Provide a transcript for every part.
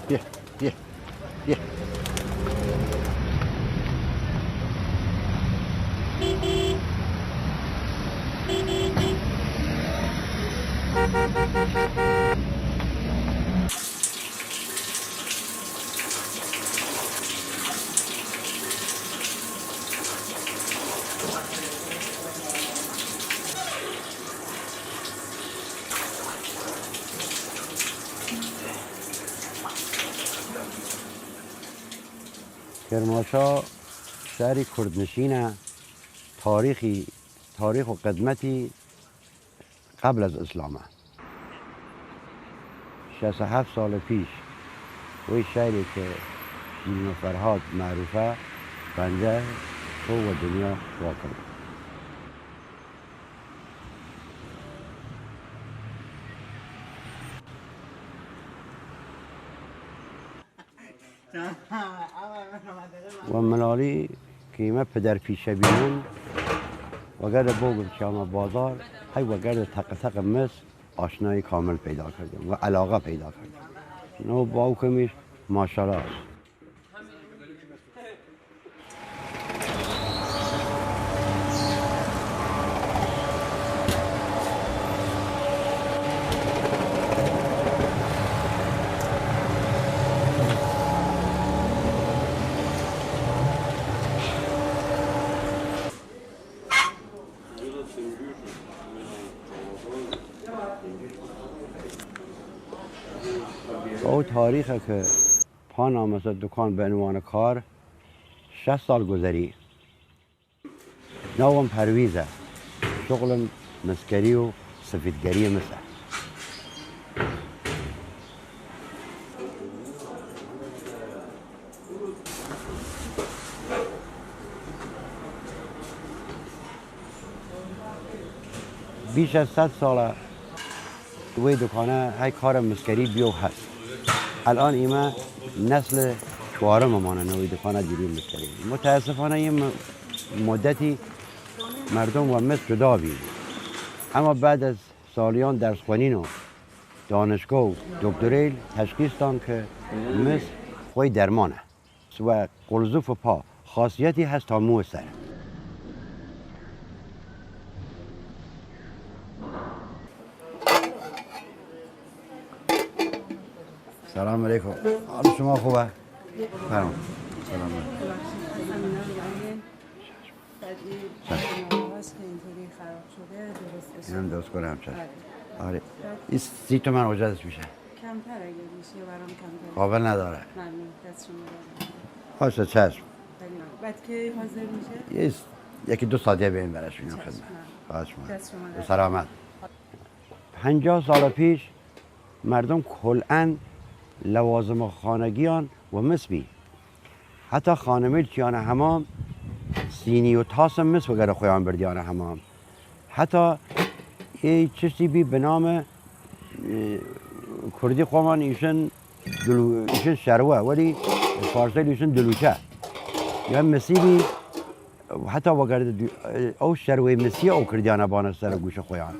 بیا بیا بیا. کرمانشاه شهری کردنشین تاریخ و قدمتی قبل از اسلامه. 67 سال پیش وی شهری که شیرین و فرهاد معروفه بنده تو و دنیا واکن. و منالی که ایمه پدر پیشه بینون و گرد بوگم چیامه بازار های و گرد تق مس آشنایی کامل پیدا کردم و علاقه پیدا کردم. نو باو کمیش ماشاءالله است. او تاریخه که پان آمده دکان به عنوان کار 6 سال گذری. نوم پرویزه شغلم مسکری و سفیدگری مثل. بیش از 100 ساله دوی دکانه های کار مسکری بیو هست. الان ایما نسل چهارم مانه نوی دکانه دیریم مسکری. متاسفانه این مدتی مردم و مس جدا بید. اما بعد از سالیان درس خوانین و دانشگاه و دکتریل تشخیص دان که مس خوی درمانه و قلزوف پا خاصیتی هست تا مو سر. سلام علیکم. حال شما خوبه؟ سلام. سلام علیکم. اینم درست کنم چشم. آره. این 30 تومن اجرتش میشه. کمتر اگه میشه برام کمتر. قابل نداره. ممنون. دست شما درد. باشه چشم. بعد که حاضر میشه؟ یکی 2 ساعت بیاین براش میام خدمت. باشه. دست شما درد. سلامت. 50 سال پیش مردم کلاً لوازم خانگیان و مسبی حتی خانمیل چیان حمام سینی و تاس مس وگره خویان بردیان حمام. حتی یه چیزی بی به نام کردی خوان ایشن شروه ولی فارسی ایشن دلوچه یا مسیبی حتی وگره او شروه مسی او کردیان بانه سر گوش خویان.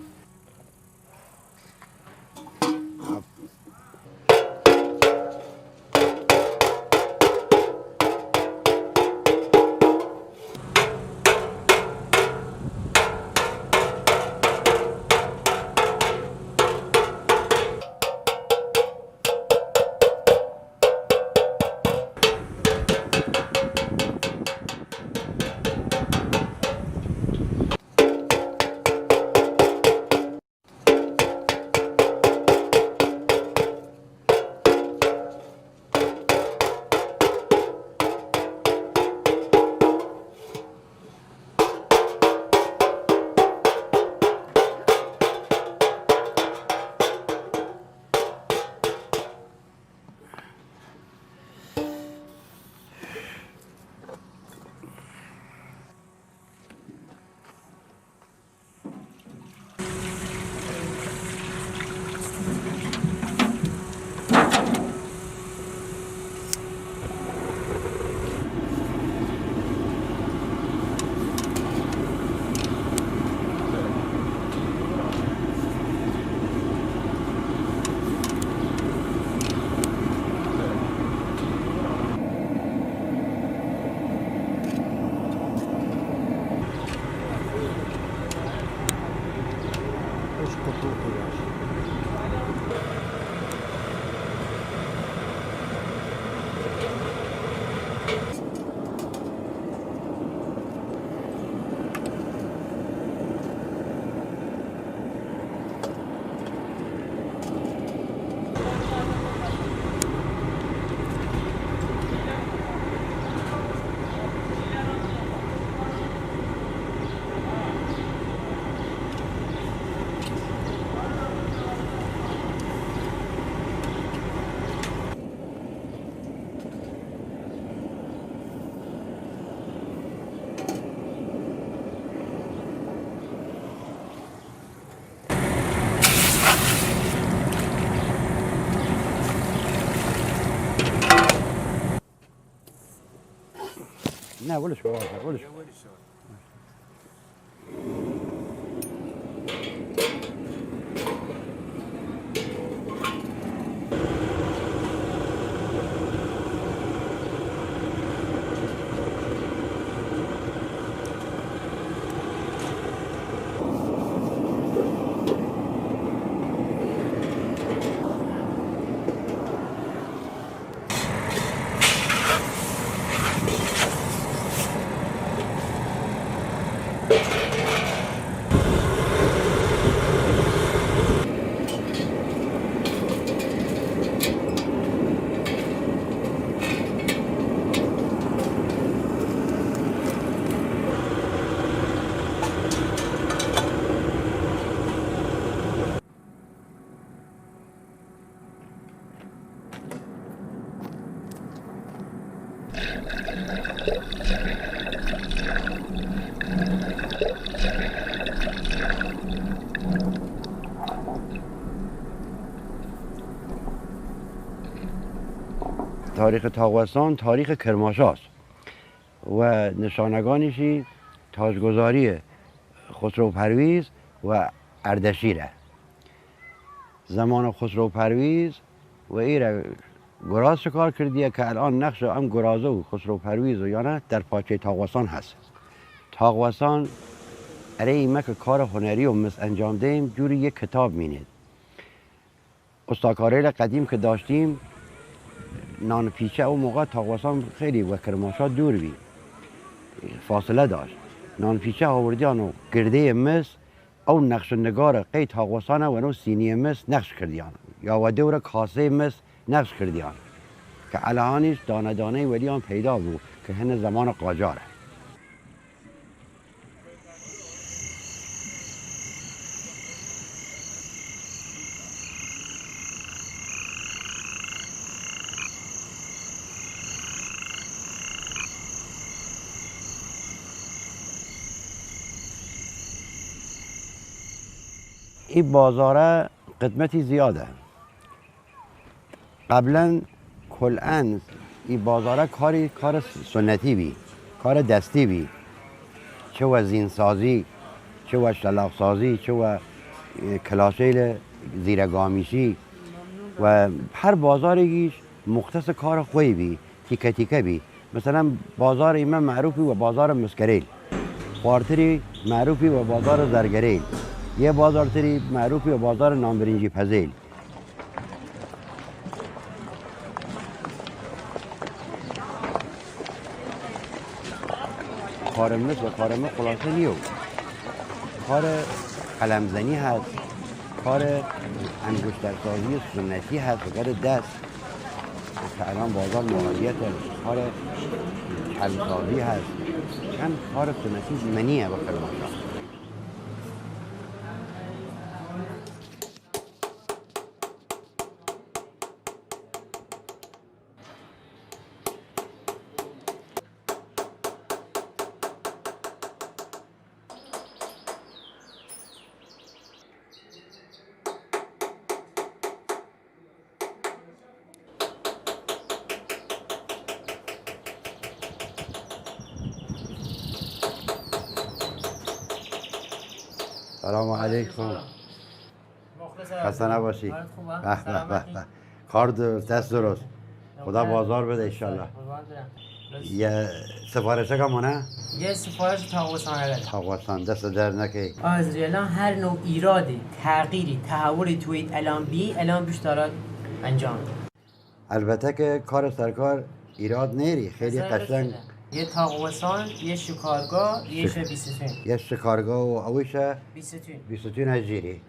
نه ولش کن ولش کن. تاریخ تاغوستان تاریخ کرماشاست و نشانگانشی تاجگذاری خسرو پرویز و اردشیره. زمان خسرو پرویز و ایره گراز شکار کردیه که الان نقش هم گرازه و خسرو پرویز و یانه در پاچه تاغوستان هست. تاغوستان اره ایمه که کار هنری و مس انجام دهیم جوری یک کتاب مینید. استاکاریل قدیم که داشتیم نان پیچه او موقع تاغوستان خیلی و کرماشا دور بی فاصله داشت. نان پیچه آوردیان و گرده مس او نقش نگار قی تاغوستان و نو سینی مس نقش کردیان یا و دور کاسه مس نقش کردیان که الهانیش دانه دانه ولیان پیدا بود که هن زمان قاجاره. این بازاره قدمتی زیاده. قبلا کلن این بازاره کار سنتی بی، کار دستی بی، چه و زینسازی، چه و شلاقسازی، چه و کلاسیل زیرگامیشی و هر بازارگیش مختص کار خوی بی، تیکه تیکه بی. مثلا بازار ایمه معروفی و بازار مسکەری، خوارتری معروفی و بازار زرگریل، یه بازارتری معروفی و بازار نامبرنجی پزیل. کار مس و کار مس خلاصه نیو. کار قلمزنی هست، کار انگشترسازی سنتی هست و کار دست که الان بازار مهاجیت هست، کار چلسازی هست، چند کار سنتی منیه با کرماشا. سلام علیکم. خسته نباشی. به به به به. کار دست درست. خدا بازار بده انشالله. یه سفارش کمونه؟ یه سفارش تاغوستان هست. تاغوستان دست در نکی. از الان هر نوع ایرادی، تغییری، تحولی توی الان بیشتر انجام. البته که کار سرکار ایراد نیری، خیلی قشنگ. یه تاغوستان، یه شکارگاه، یه بیستون. یه شکارگاه و اویشه بیستون هجیری.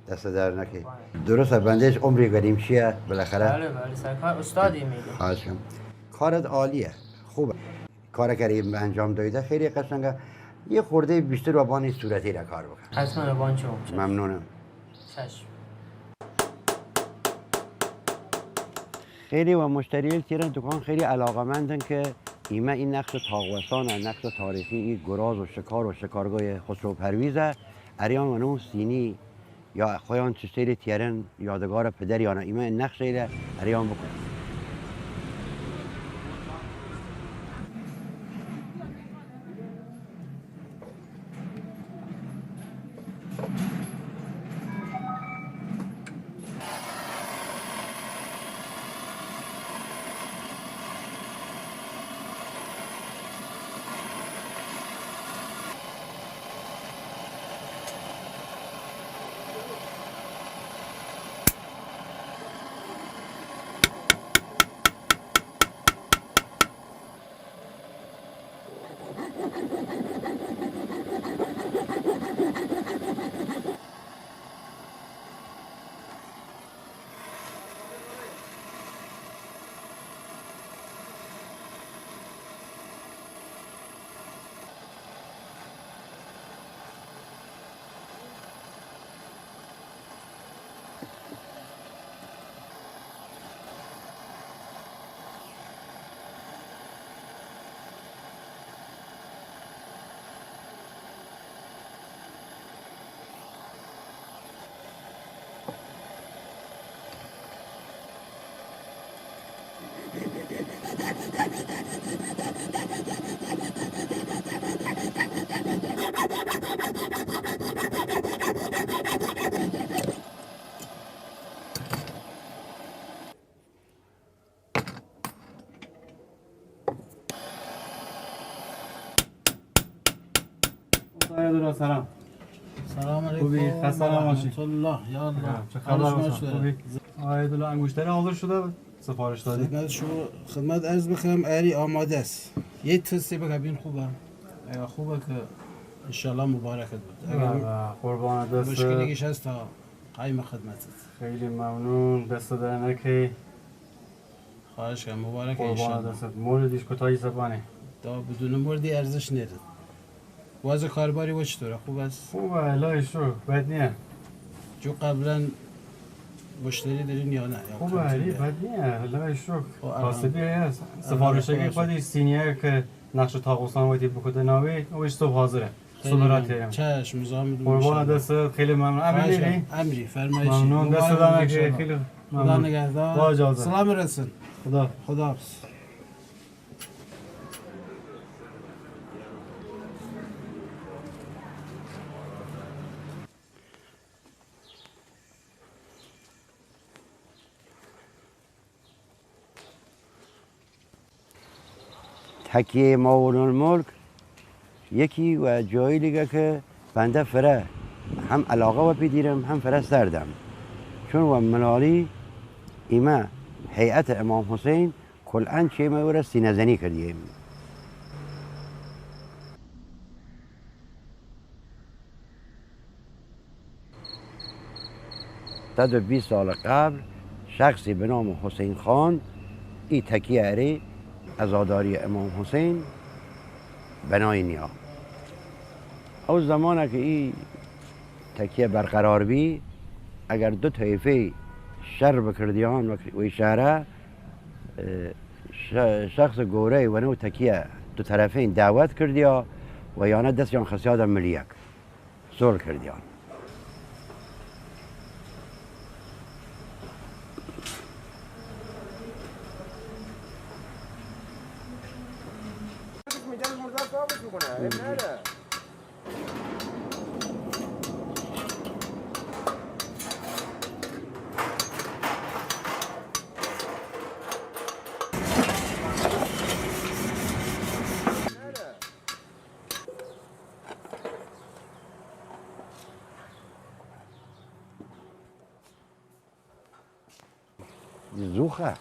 دست در نکی. درسته بندش عمری قدیم چیه بالاخره؟ بله بله سرکار استادی میگه. خواهشم. کارت عالیه، خوبه. کار کریم انجام داده خیلی قشنگه. یه خورده بیشتر و بانی صورتی را کار بکن. حتما بانچو. ممنونم. چشم. خیلی و مشتری تیران دکان خیلی علاقمندن که ایمه این نقش تاغوستان و نقش تاریخی این گراز و شکار و شکارگاه خسرو پرویزه اریان و نو سینی یا خویان چشتیر تیرن یادگار پدر یا نه ایمه نقش ایره اریان بکن. سلام. سلام علیکم. خوبی؟ خسته نباشی. الله یا الله. چه خبر باشه؟ خوبی؟ آیدولا انگشتر حاضر شده سفارش دادی؟ خدمت عرض بکنم اری آماده است. یه تستی بکن خوبه. خوبه که انشالله مبارکت بود. قربان دست. مشکلیش هست تا قایم خدمتت. خیلی ممنون. دست در نکی. خواهش کنم مبارک قربان انشالله. دست. موردیش کتایی زبانه. دا بدون موردی ارزش نداره. واز کارباری و چطوره؟ خوب است؟ خوبه الهی شکر. بد نیه. جو قبلا مشتری دارین یا نه؟ خوبه علی بد نیه الهی شکر. کاسبی هست. سفارشگی خودی سینیه که نقش تاقوستان وقتی بکده ناوی اوش صبح حاضره. صبح را تیرم. چشم زامن. قربان دست خیلی ممنون. امری فرمایشی. ممنون دست دارم که خیلی خدا ممنون. نگهدار. با اجازه. سلام رسون. خدا. خدا. تکیه معاون الملک یکی و جایی دیگه که بنده فره هم علاقه و پیدیرم هم فره سردم چون و ملالی ایمه هیئت امام حسین کلان چه ما او سینه زنی کردیم. تا 20 سال قبل شخصی به نام حسین خان ای تکیه اری عزاداری امام حسین بنای نیا او زمانه که ای تکیه برقرار بی اگر دو طایفه شر بکردیان و شهره شخص گوره و نو تکیه دو طرفین دعوت کردیا و یانه دستیان خسیاد ملیک سر کردیان. زوخه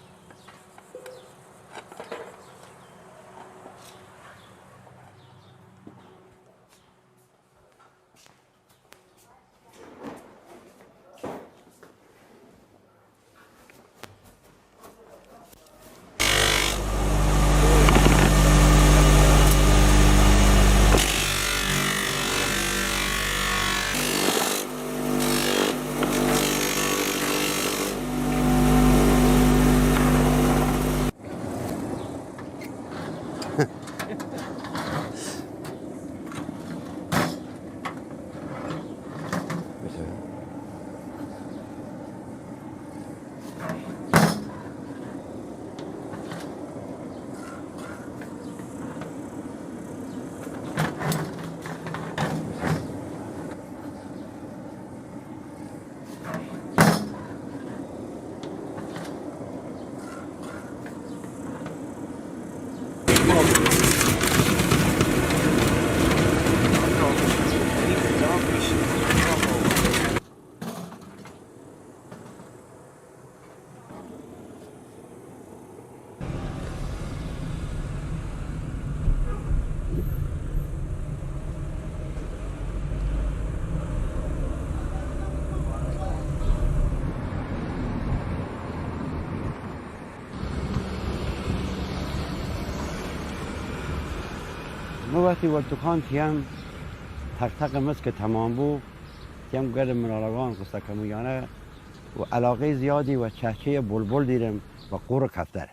ما وقتی ورتکان تیم تق تق مسک تمام بود تیم گرد مرالگان قصه کمیانه و علاقه زیادی و چهچه بلبل دیرم و قور کفتر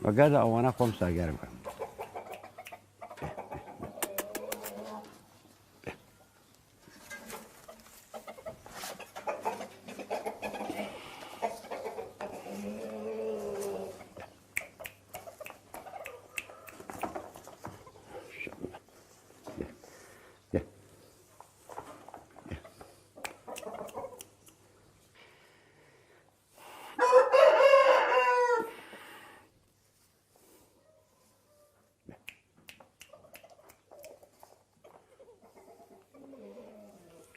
و گرد آوانه خم سرگرم کنم.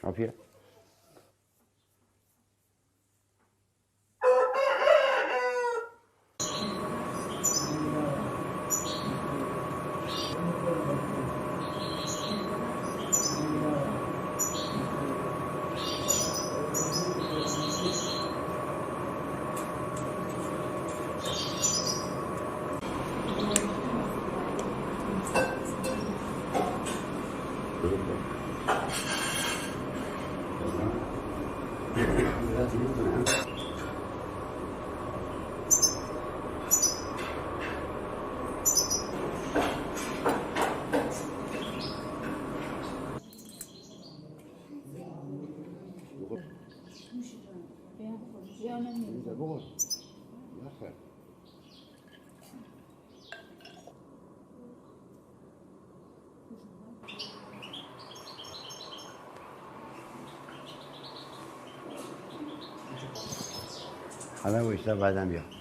عافیه. حالا ویستا بعدم بیا.